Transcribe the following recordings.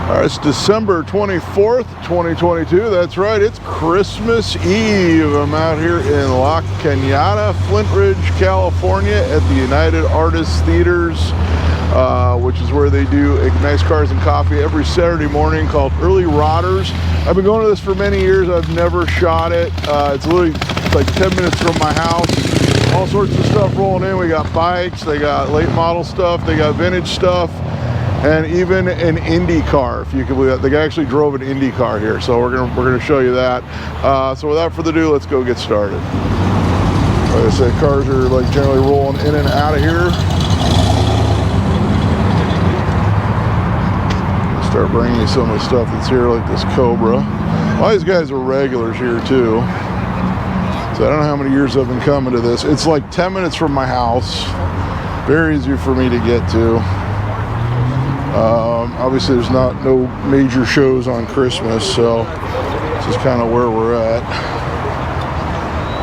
All right, it's December 24th, 2022. That's right, it's Christmas Eve. I'm out here in La Canada Flintridge, California at the United Artists Theaters, which is where they do Nice Cars and Coffee every Saturday morning, called Early Rodders. I've been going to this for many years. I've never shot it. It's literally like 10 minutes from my house. All sorts of stuff rolling in. We got bikes, they got late model stuff, they got vintage stuff, and even an Indy car, if you can believe that. The guy actually drove an Indy car here, so we're gonna show you that. So without further ado, let's go get started. Like I said, cars are like generally rolling in and out of here. Start bringing you some of the stuff that's here, like this Cobra. A lot of these guys are regulars here too. So I don't know how many years I've been coming to this. It's like 10 minutes from my house. Very easy for me to get to. Obviously there's no major shows on Christmas, so this is kind of where we're at.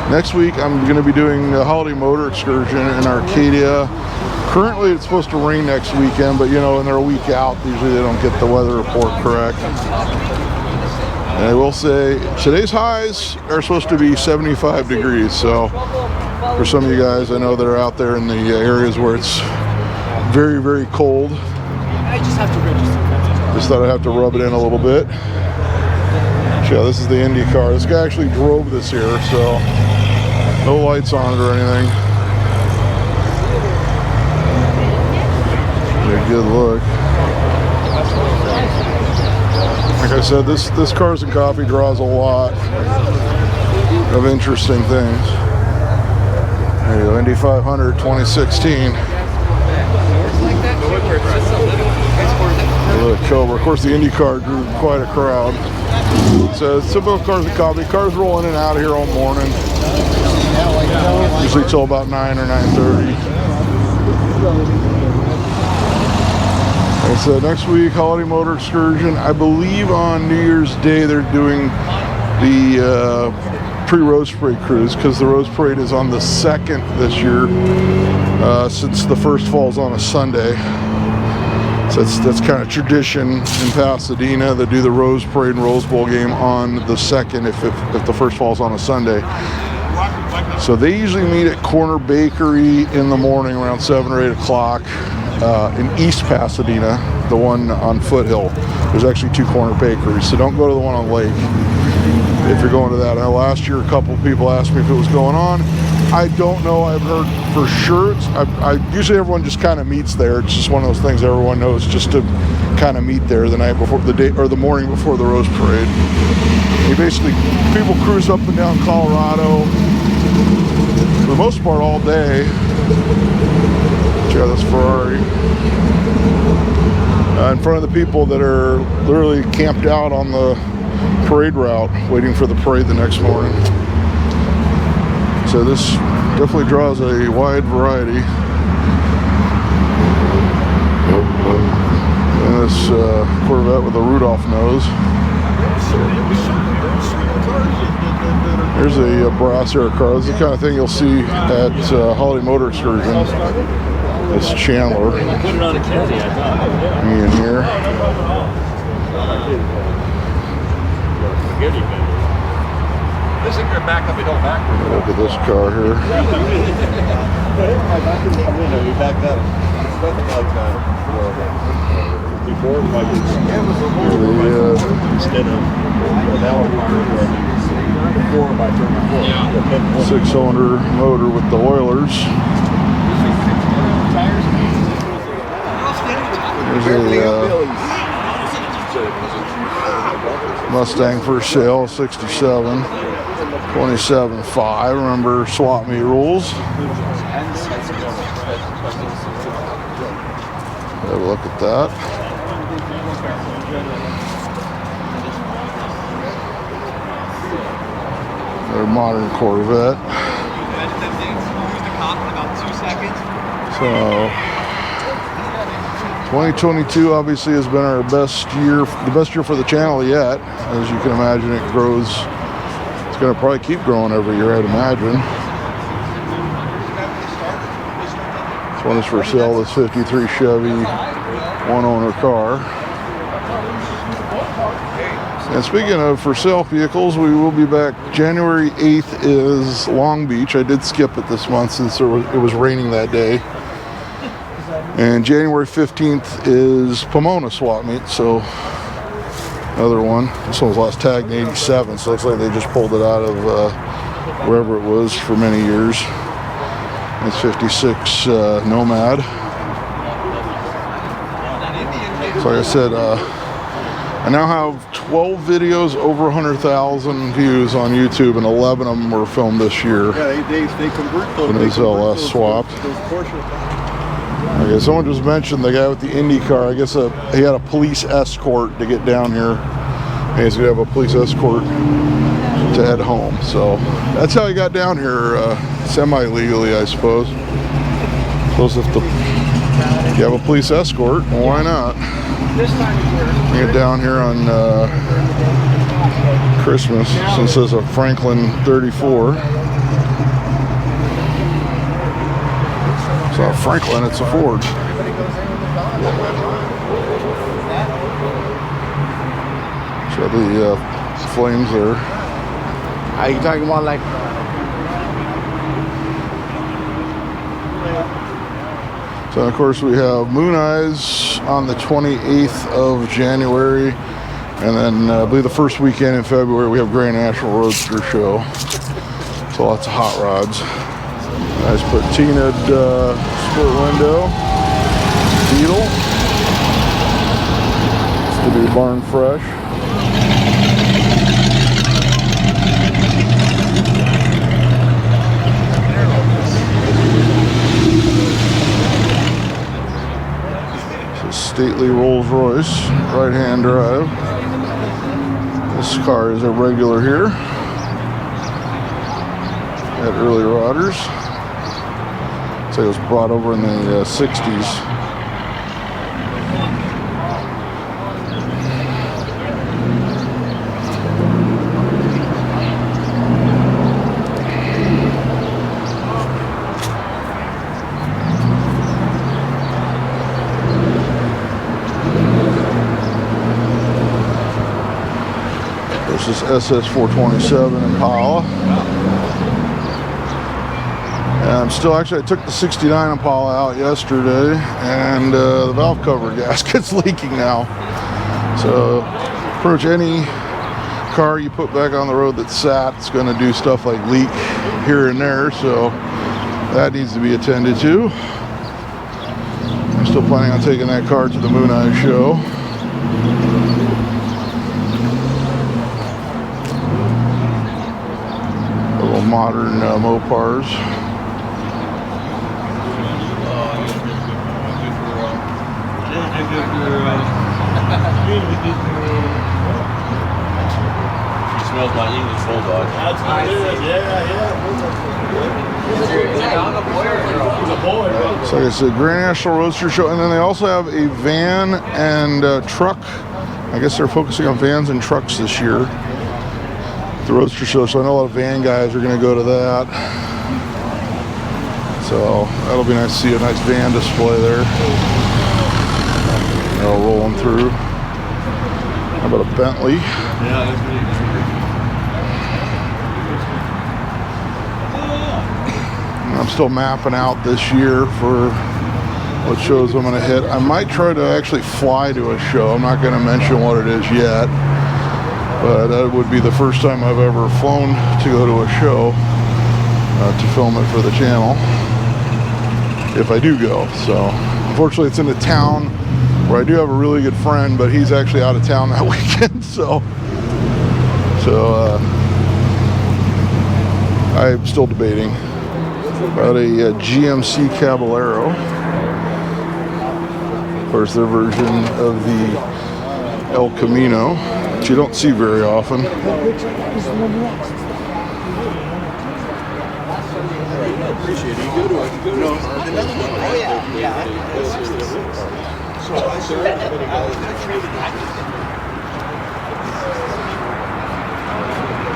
Next week I'm going to be doing a holiday motor excursion in Arcadia. Currently it's supposed to rain next weekend, but you know, when they're a week out, usually they don't get the weather report correct. And I will say today's highs are supposed to be 75 degrees, so for some of you guys I know that are out there in the areas where it's very, very cold, I just have to register. Just thought I'd have to rub it in a little bit. Yeah, this is the Indy car. This guy actually drove this here, so no lights on it or anything. A good look. Like I said, this Cars and Coffee draws a lot of interesting things. There you go, Indy 500 2016. The Cobra. Of course, the Indy car drew quite a crowd. So it's typical Cars and Coffee. Cars roll in and out of here all morning. Usually till about 9 or 9:30. Like I said, next week, holiday motor excursion. I believe on New Year's Day they're doing the pre-Rose Parade cruise, because the Rose Parade is on the 2nd this year, since the first falls on a Sunday. So that's kind of tradition in Pasadena. They do the Rose Parade and Rose Bowl game on the 2nd if the first falls on a Sunday. So they usually meet at Corner Bakery in the morning around 7 or 8 o'clock in East Pasadena, the one on Foothill. There's actually 2 Corner Bakeries, so don't go to the one on Lake if you're going to that. Now, last year a couple of people asked me if it was going on. I don't know. I've heard for sure. Usually everyone just kind of meets there. It's just one of those things everyone knows, just to kind of meet there the night before, the day or the morning before the Rose Parade. People cruise up and down Colorado for the most part all day. Check out this Ferrari. In front of the people that are literally camped out on the parade route waiting for the parade the next morning. So this definitely draws a wide variety. And this Corvette with a Rudolph nose. Here's a brass air car. This is the kind of thing you'll see at holiday motor excursion. This Chandler. Put it on a caddy, I thought. Me in here. Look at this car here. The 6-cylinder motor with the Oilers. There's a Mustang for sale, 67. 27.5. Remember swap meet rules. Have a look at that. Another modern Corvette. So 2022 obviously has been our best year, the best year for the channel yet. As you can imagine, it grows. It's going to probably keep growing every year, I'd imagine. This one is for sale, this 53 Chevy one-owner car. And speaking of for sale vehicles, we will be back. January 8th is Long Beach. I did skip it this month since it was raining that day. And January 15th is Pomona swap meet. So another one. This one was last tagged in 87, so it looks like they just pulled it out of wherever it was for many years. It's 56 Nomad. So like I said, I now have 12 videos over 100,000 views on YouTube, and 11 of them were filmed this year. Yeah, they convert those. When his LS swapped. Okay, someone just mentioned the guy with the Indy car. I guess he had a police escort to get down here. And he's gonna have a police escort to head home. So that's how he got down here, semi-legally, I suppose. Suppose if you have a police escort, well, why not? Get down here on Christmas, since there's a Franklin 34. It's not a Franklin, it's a Ford. Show the flames there. Are you talking about like? So of course we have Moon Eyes on the 28th of January, and then I believe the first weekend in February we have Grand National Roadster Show. So lots of hot rods. Nice patinaed sport window. Beetle. It's to be barn fresh. Stately Rolls Royce, right-hand drive. This car is a regular here at Early Rodders. So it was brought over in the 60s. This is SS427 Impala. And I'm still, actually, I took the 69 Impala out yesterday, and the valve cover gasket's leaking now. So pretty much any car you put back on the road that's sat, it's going to do stuff like leak here and there, so that needs to be attended to. I'm still planning on taking that car to the Moon Eye show. Modern Mopars. She smells my English bulldog. That's nice. So like I said, Grand National Roadster Show, and then they also have a van and truck. I guess they're focusing on vans and trucks this year. The Roadster Show, so I know a lot of van guys are going to go to that. So that'll be nice to see a nice van display there. They're all rolling through. How about a Bentley? Yeah, that's me. I'm still mapping out this year for what shows I'm going to hit. I might try to actually fly to a show. I'm not going to mention what it is yet. But that would be the first time I've ever flown to go to a show to film it for the channel, if I do go. So unfortunately it's in a town where I do have a really good friend, but he's actually out of town that weekend. So I'm still debating about a GMC Caballero. Of course, their version of the El Camino, which you don't see very often.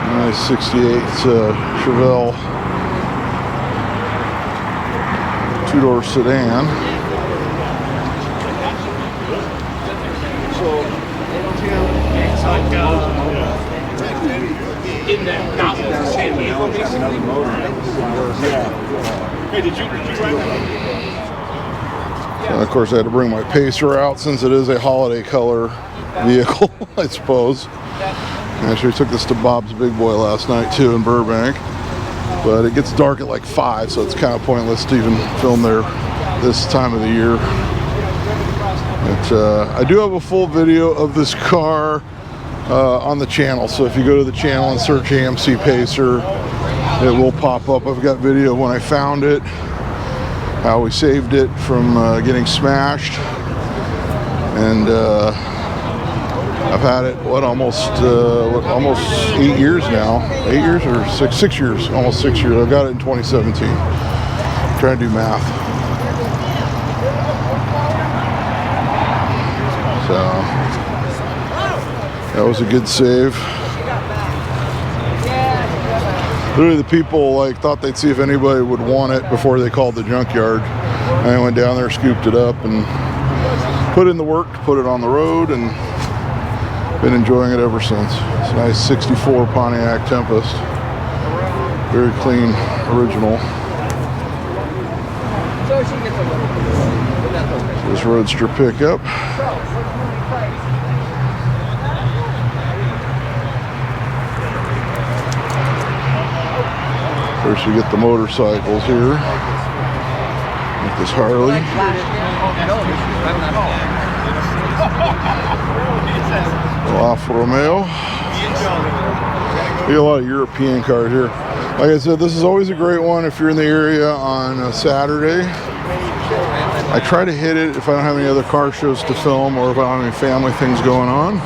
Nice 68 Chevelle two-door sedan. in that novel channel. Hey, did you And of course, I had to bring my Pacer out since it is a holiday color vehicle, I suppose. I actually took this to Bob's Big Boy last night too in Burbank. But it gets dark at like 5, so it's kind of pointless to even film there this time of the year. But I do have a full video of this car on the channel, so if you go to the channel and search AMC Pacer, it will pop up. I've got video of when I found it, how we saved it from getting smashed, and I've had it almost 8 years now. 8 years or 6 years, almost 6 years. I got it in 2017. Trying to do math. So that was a good save. Literally, the people like thought they'd see if anybody would want it before they called the junkyard. I went down there, scooped it up, and put in the work to put it on the road, and been enjoying it ever since. It's a nice 64 Pontiac Tempest. Very clean, original. This Roadster pickup. First we get the motorcycles here. Get this Harley. Alfa Romeo. We get a lot of European cars here. Like I said, this is always a great one if you're in the area on a Saturday. I try to hit it if I don't have any other car shows to film or if I don't have any family things going on.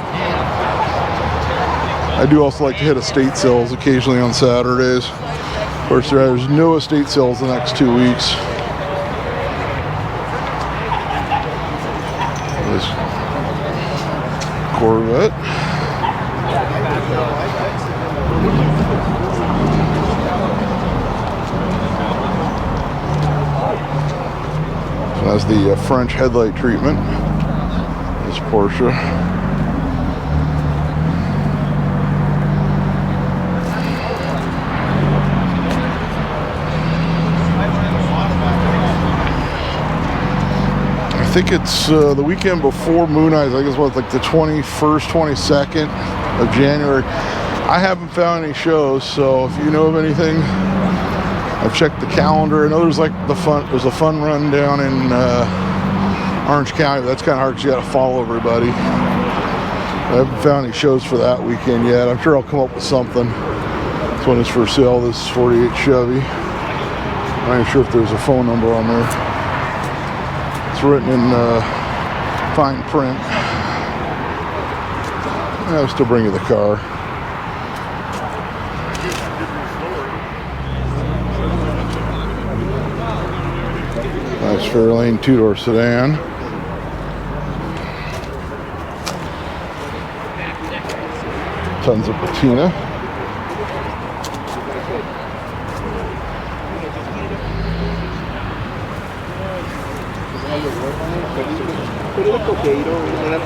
I do also like to hit estate sales occasionally on Saturdays. Of course, there's no estate sales the next 2 weeks. This Corvette. So that's the French headlight treatment. This Porsche. I think it's the weekend before Moon Eyes. I guess what, like the 21st, 22nd of January. I haven't found any shows, so if you know of anything, I've checked the calendar. I know there's there's a fun run down in Orange County, but that's kind of hard because you got to follow everybody. I haven't found any shows for that weekend yet. I'm sure I'll come up with something. This one is for sale. This 48 Chevy. I'm not even sure if there's a phone number on there. Written in fine print. I'll still bring you the car. Nice Fairlane 2-door sedan. Tons of patina.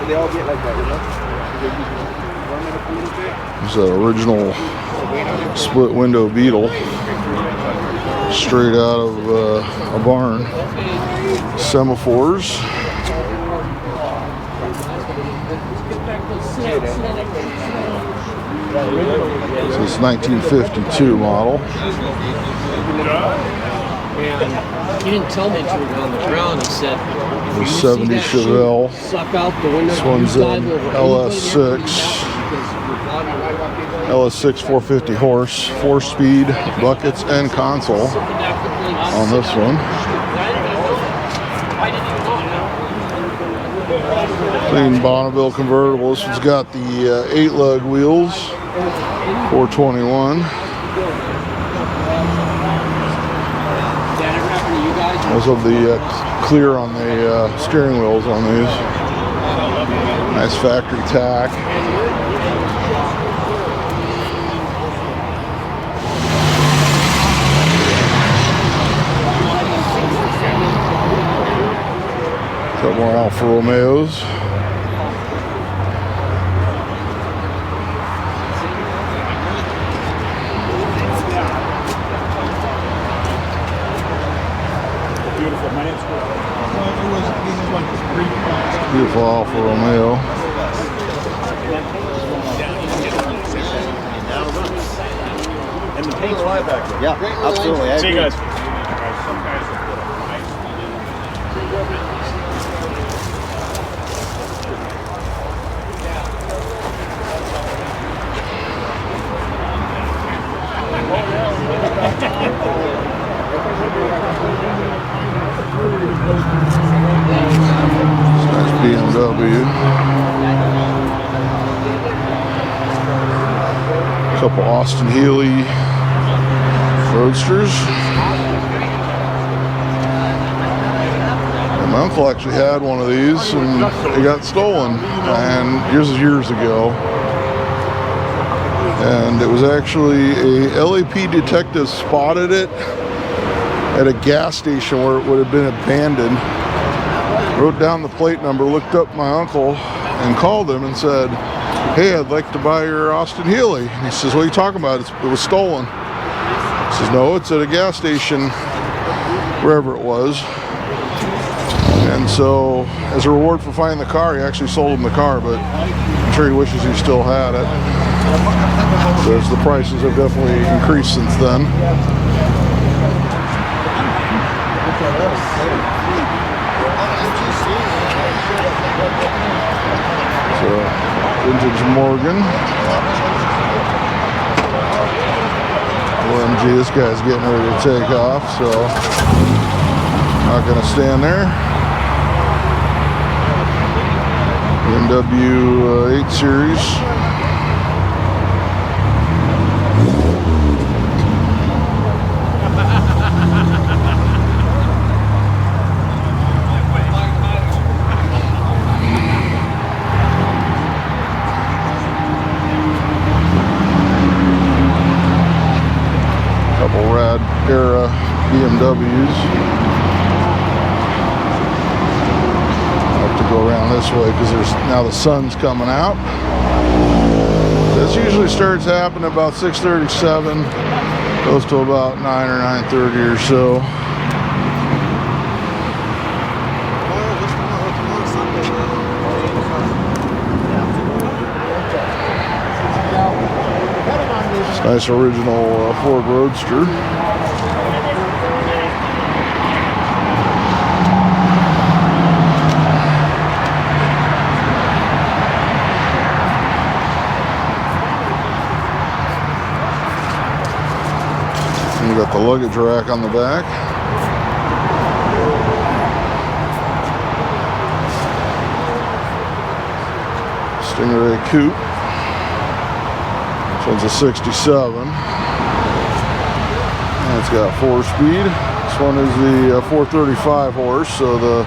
They all get like that, This is an original split window Beetle, straight out of a barn. Semaphores. This is 1952 model. And he didn't tell me until we were on the ground. He said, The 70 Chevelle. Suck out the window. This one's an LS6 450 horse, 4-speed buckets and console on this one. Clean Bonneville convertible. This one's got the 8-lug wheels, 421. Also the clear on the steering wheels on these. Nice factory tack. Got more Alfa Romeos. Beautiful Alfa Romeo. And the paint's right back there. Yeah, absolutely. I See you agree. guys. Nice BMW. Couple Austin Healey Roadsters. And my uncle actually had one of these and it got stolen. And here's years ago. And it was actually a LAP detective spotted it at a gas station where it would have been abandoned. Wrote down the plate number, looked up my uncle, and called him and said, "Hey, I'd like to buy your Austin Healey." And he says, "What are you talking about? It was stolen." He says, "No, it's at a gas station, wherever it was." And so, as a reward for finding the car, he actually sold him the car, but I'm sure he wishes he still had it. Because the prices have definitely increased since then. So, vintage Morgan. OMG, this guy's getting ready to take off, so not gonna stand there. BMW 8 Series. Era BMWs. I have to go around this way because there's now the sun's coming out. This usually starts happening about 6:37, goes to about 9 or 9:30 or so. Nice original Ford Roadster. And you got the luggage rack on the back. Stingray Coupe. This one's a 67. And it's got 4-speed. This one is the 435 horse, so the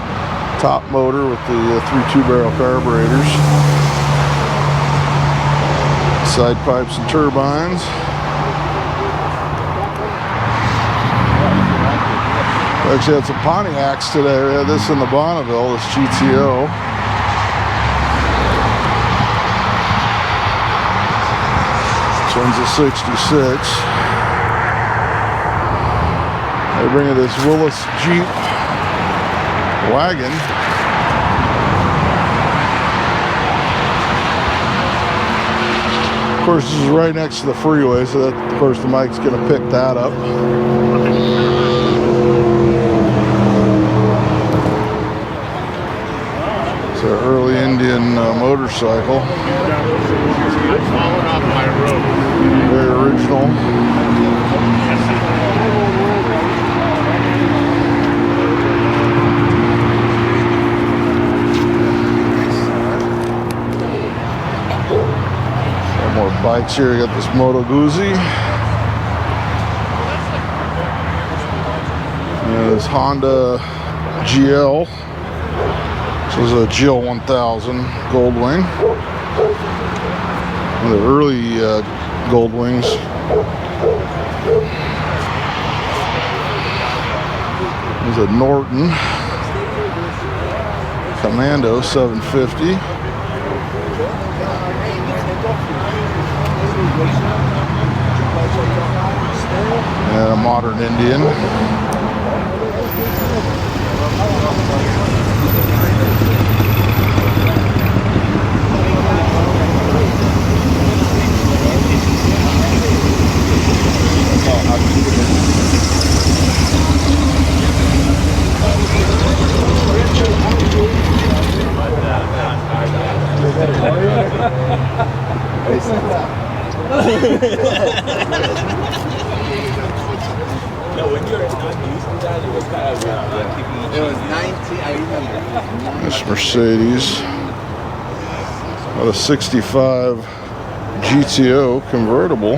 top motor with the 3 2-barrel carburetors. Side pipes and turbines. We actually had some Pontiacs today. We had this in the Bonneville, this GTO. This one's a 66. They bring in this Willis Jeep wagon. Of course, this is right next to the freeway, so that, of course, the mic's going to pick that up. It's an early Indian motorcycle. Very original. Some more bikes here. You got this Moto Guzzi. This Honda GL. This is a GL 1000 Goldwing. One of the early Goldwings. There's a Norton Commando 750. And a modern Indian. No, when you're not used to that, it was kind of It was 19, I remember. This Mercedes, about a 65 GTO convertible.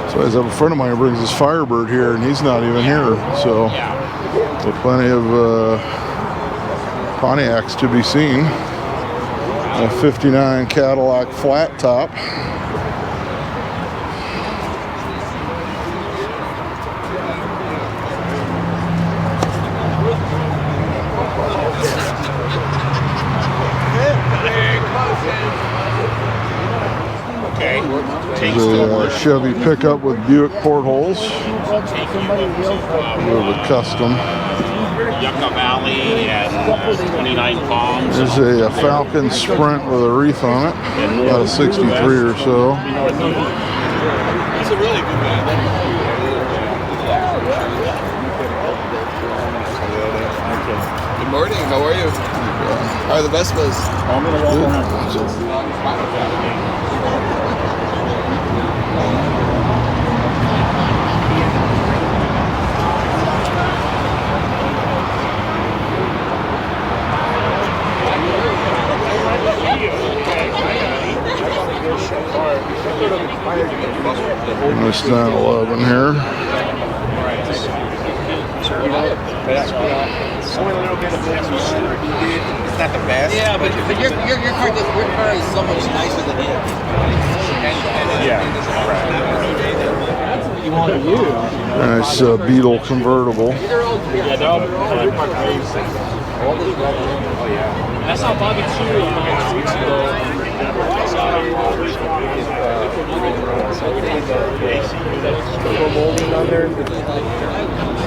So I have a friend of mine who brings his Firebird here, and he's not even here. So, plenty of Pontiacs to be seen. A 59 Cadillac flat top. There's a Chevy pickup with Buick portholes. A little bit custom. Yucca Valley and 29 Palms. There's a Falcon Sprint with a wreath on it. About a 63 or so. He's a really good man. Good morning, how are you? How are the Vespas? Nice 911 here. It's not the best. Yeah, but your car is so much nicer than his. That's what you want to use. Nice Beetle convertible. That's how Bobby Chew a couple weeks ago.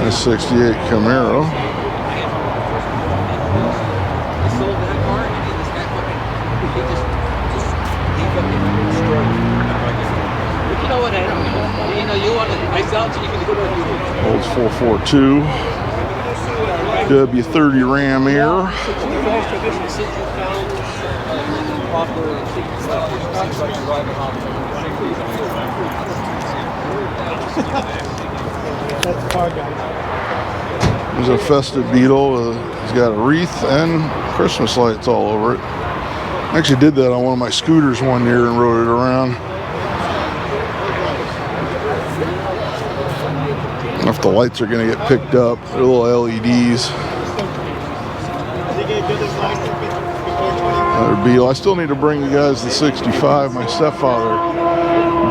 Nice 68 Camaro. You know what? You know you want to. I sell it to you. You can go to Olds 442. W30 Ram here. There's a festive Beetle. He's got a wreath and Christmas lights all over it. I actually did that on one of my scooters one year and rode it around. I don't know if the lights are going to get picked up. They're little LEDs. Another Beetle. I still need to bring you guys the 65 my stepfather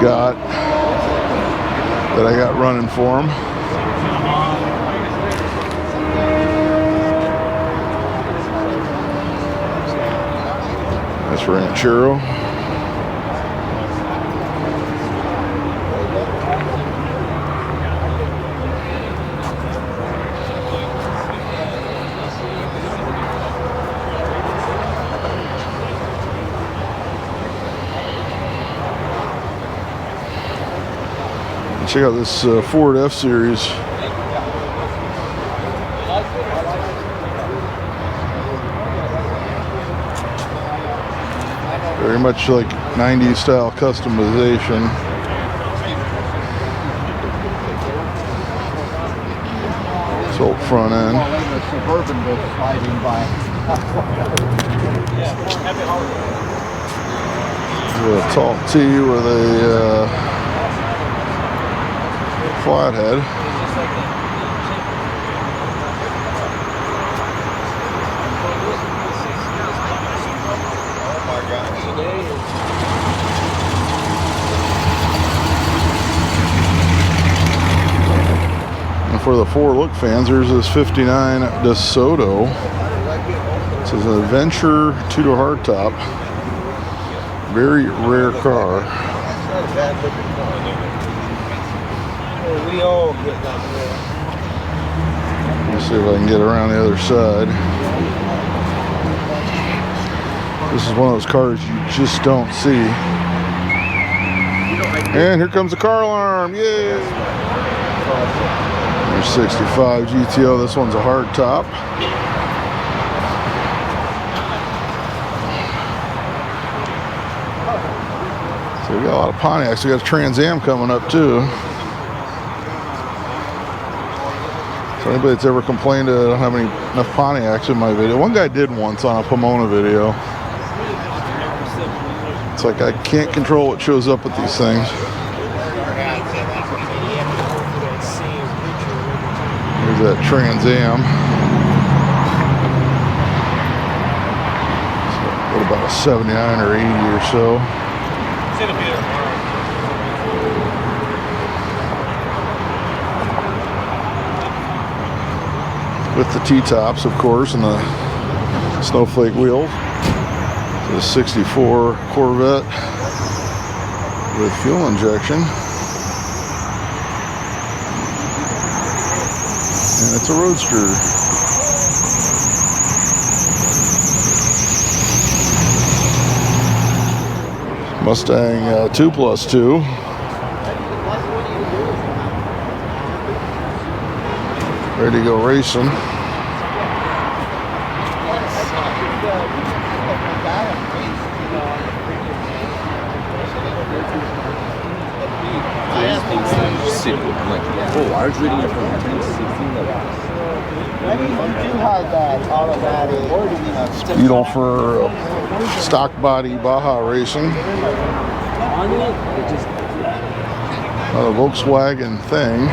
got that I got running for him. That's Ranchero. Check out this Ford F-Series. Very much like 90s style customization. Tilt front end. A tall T with a flathead. And for the Four Look fans, there's this 59 DeSoto. This is an Adventure 2-door hardtop. Very rare car. We all get that. Let's see if I can get around the other side. This is one of those cars you just don't see. And here comes the car alarm. Yay! There's 65 GTO. This one's a hard top. So we got a lot of Pontiacs. We got a Trans Am coming up too. So anybody that's ever complained that I don't have enough Pontiacs in my video. One guy did once on a Pomona video. It's like I can't control what shows up with these things. Here's that Trans Am. So what about a 79 or 80 or so? With the T-tops, of course, and the snowflake wheels. The 64 Corvette with fuel injection. And it's a roadster. Mustang 2+2. Ready to go racing. Oh, I was reading it from 2016 level. Beetle for stock body Baja racing. Another Volkswagen thing.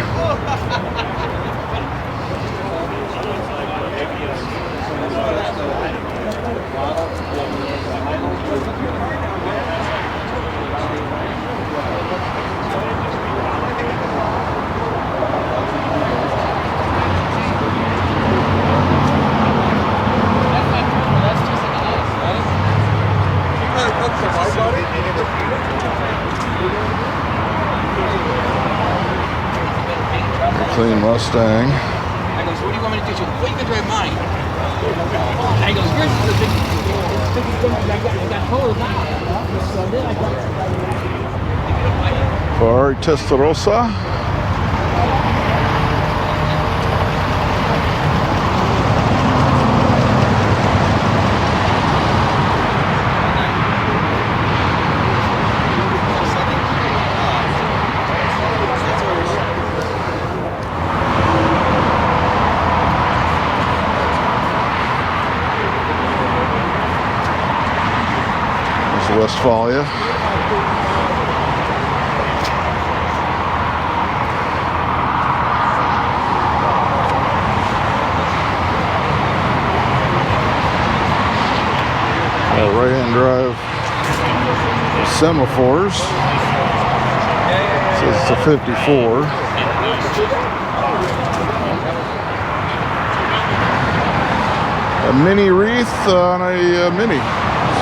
Clean Mustang. I goes, what do you want me to do? She goes, well, you can drive mine. I goes, yours is the big thing I got hold of now. So then I got Ferrari Testarossa. Westphalia. Right-hand drive semaphores. Says it's a 54. A mini wreath on a Mini.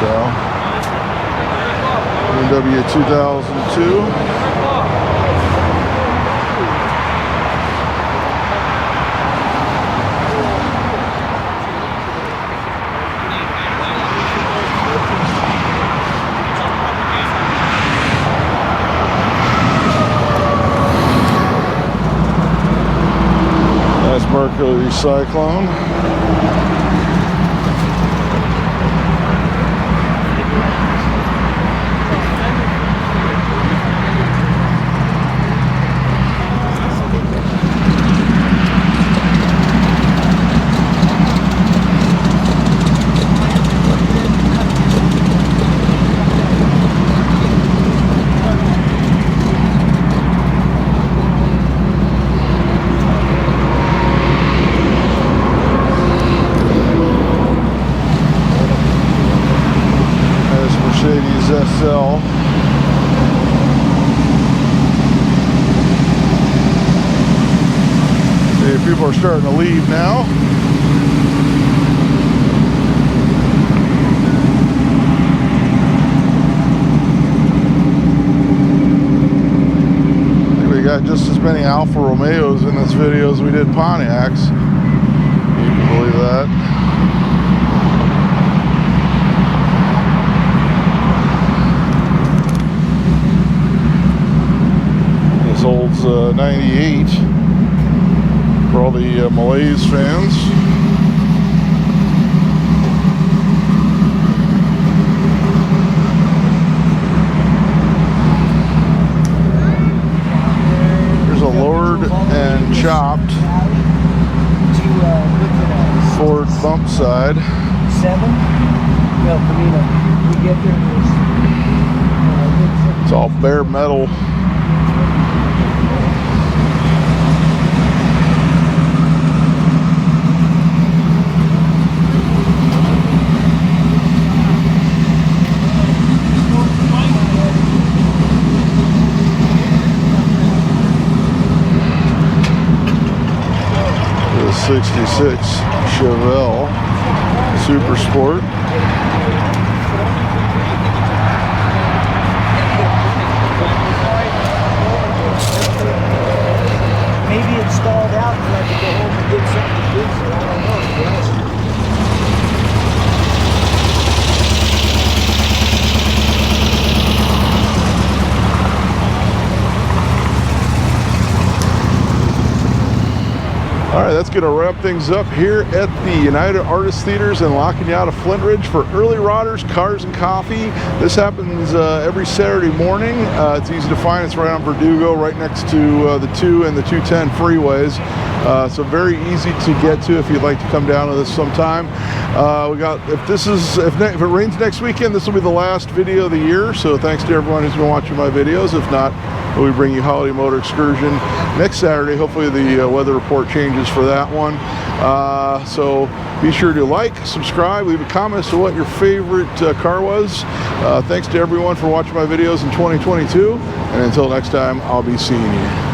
So. BMW 2002. Nice Mercury Cyclone. SL. See, people are starting to leave now. I think we got just as many Alfa Romeos in this video as we did Pontiacs. You can believe that. Olds 98 for all the Malays fans. Here's a lowered and chopped Ford bump side. 7. Well, Camino, we get there. It's all bare metal. The 66 Chevelle Super Sport. Maybe it stalled out and I could go home and get something to fix it. I don't know, to be honest with you. All right, that's going to wrap things up here at the United Artists Theaters in La Cañada, Flintridge for Early Riders, Cars and Coffee. This happens every Saturday morning. It's easy to find. It's right on Verdugo, right next to the 2 and the 210 freeways. So very easy to get to if you'd like to come down to this sometime. We got if it rains next weekend, this will be the last video of the year. So thanks to everyone who's been watching my videos. If not, we bring you Holiday Motor Excursion next Saturday. Hopefully the weather report changes for that one. So be sure to like, subscribe, leave a comment as to what your favorite car was. Thanks to everyone for watching my videos in 2022. And until next time, I'll be seeing you.